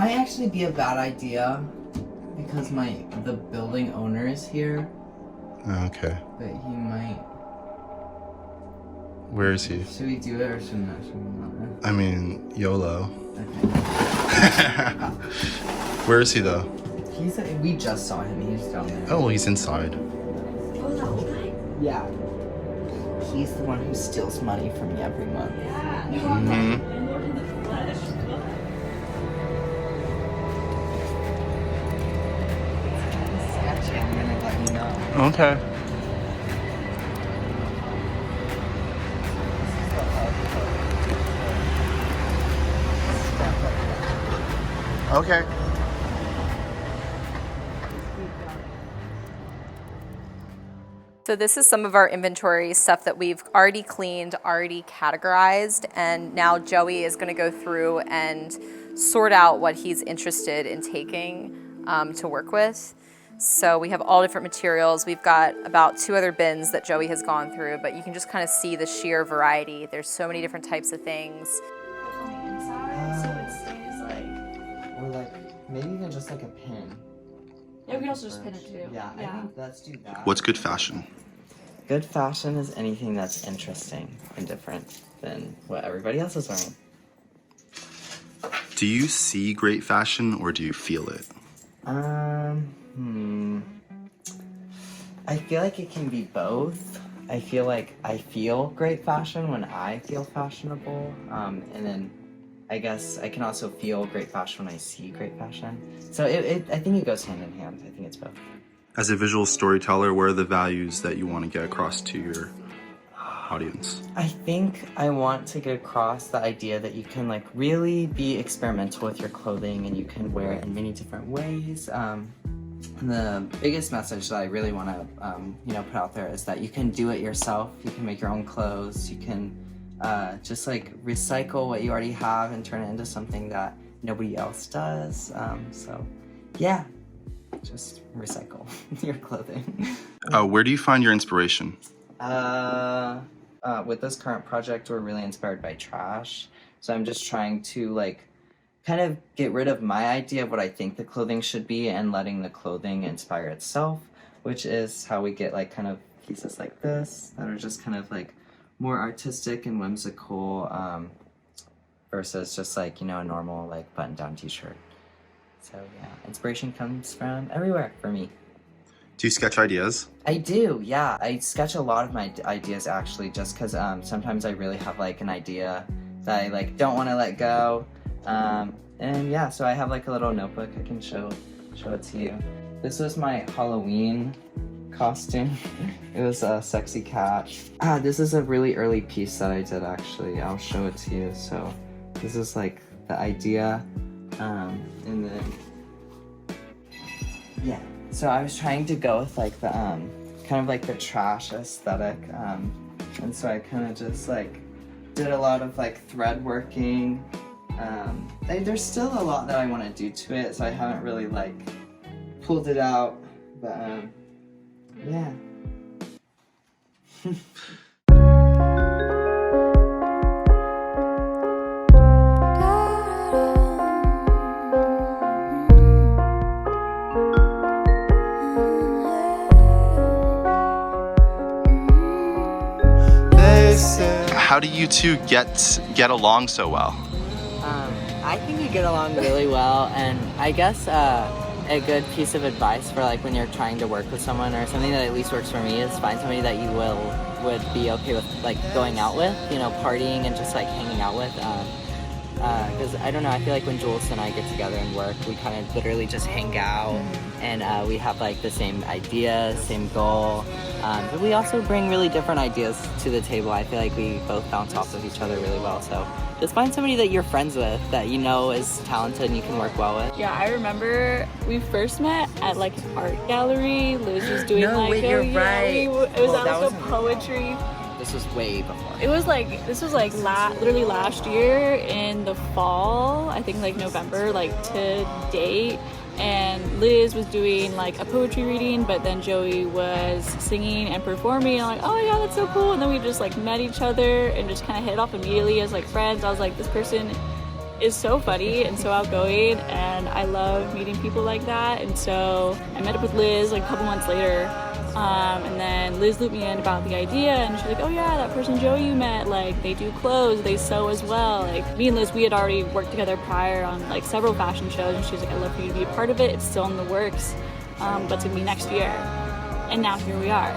might actually be a bad idea because the building owner is here. Okay. But he might. Where is he? Should we do it or should we not? I mean, YOLO. Okay. Where is he though? We just saw him. He's down there. Oh, well, he's inside. Oh, that old guy? Yeah. He's the one who steals money from me every month. Yeah. Mm-hmm. Lord in the flesh. Sketchy. I'm gonna let you know. Okay. Okay. So this is some of our inventory stuff that we've already cleaned, already categorized, and now Joey is going to go through and sort out what he's interested in taking to work with. So we have all different materials. We've got about 2 other bins that Joey has gone through, but you can just kind of see the sheer variety. There's so many different types of things. On the inside, so it stays like... Or like, maybe even just like a pin. Yeah, we can also just pin it too. Yeah, I think let's do that. What's good fashion? Good fashion is anything that's interesting and different than what everybody else is wearing. Do you see great fashion or do you feel it? I feel like it can be both. I feel like I feel great fashion when I feel fashionable. And then I guess I can also feel great fashion when I see great fashion. So I think it goes hand in hand. I think it's both. As a visual storyteller, what are the values that you want to get across to your audience? I think I want to get across the idea that you can like really be experimental with your clothing and you can wear it in many different ways. The biggest message that I really want to put out there is that you can do it yourself. You can make your own clothes. You can just like recycle what you already have and turn it into something that nobody else does. So yeah, just recycle your clothing. Where do you find your inspiration? With this current project, we're really inspired by trash. So I'm just trying to like kind of get rid of my idea of what I think the clothing should be and letting the clothing inspire itself, which is how we get like kind of pieces like this that are just kind of like more artistic and whimsical versus just like, a normal like button-down t-shirt. So yeah, inspiration comes from everywhere for me. Do you sketch ideas? I do, yeah. I sketch a lot of my ideas actually just because sometimes I really have like an idea that I like don't want to let go. And yeah, so I have like a little notebook I can show it to you. This was my Halloween costume. It was a sexy cat. This is a really early piece that I did actually. I'll show it to you. So this is like the idea. And then, yeah. So I was trying to go with like the, kind of like the trash aesthetic. And so I kind of just like did a lot of like thread working. There's still a lot that I want to do to it, so I haven't really like pulled it out, but yeah. How do you two get along so well? I think we get along really well, and I guess a good piece of advice for like when you're trying to work with someone or something that at least works for me is find somebody that you would be okay with like going out with, partying and just like hanging out with. Because I don't know, I feel like when Jules and I get together and work, we kind of literally just hang out and we have like the same ideas, same goal. But we also bring really different ideas to the table. I feel like we both bounce off of each other really well. So just find somebody that you're friends with that is talented and you can work well with. Yeah, I remember we first met at like an art gallery. Liz was doing you're right. It was at like a poetry. This was way before. This was literally last year in the fall. I think like November, like to date. And Liz was doing like a poetry reading, but then Joey was singing and performing. And I'm like, oh yeah, that's so cool. And then we just like met each other and just kind of hit it off immediately as like friends. I was like, this person is so funny and so outgoing, and I love meeting people like that. And so I met up with Liz like a couple months later, and then Liz looped me in about the idea, and she's like, oh yeah, that person Joey you met, like they do clothes, they sew as well. Like me and Liz, we had already worked together prior on like several fashion shows, and she's like, I'd love for you to be a part of it. It's still in the works, but it's gonna be next year. And now here we are.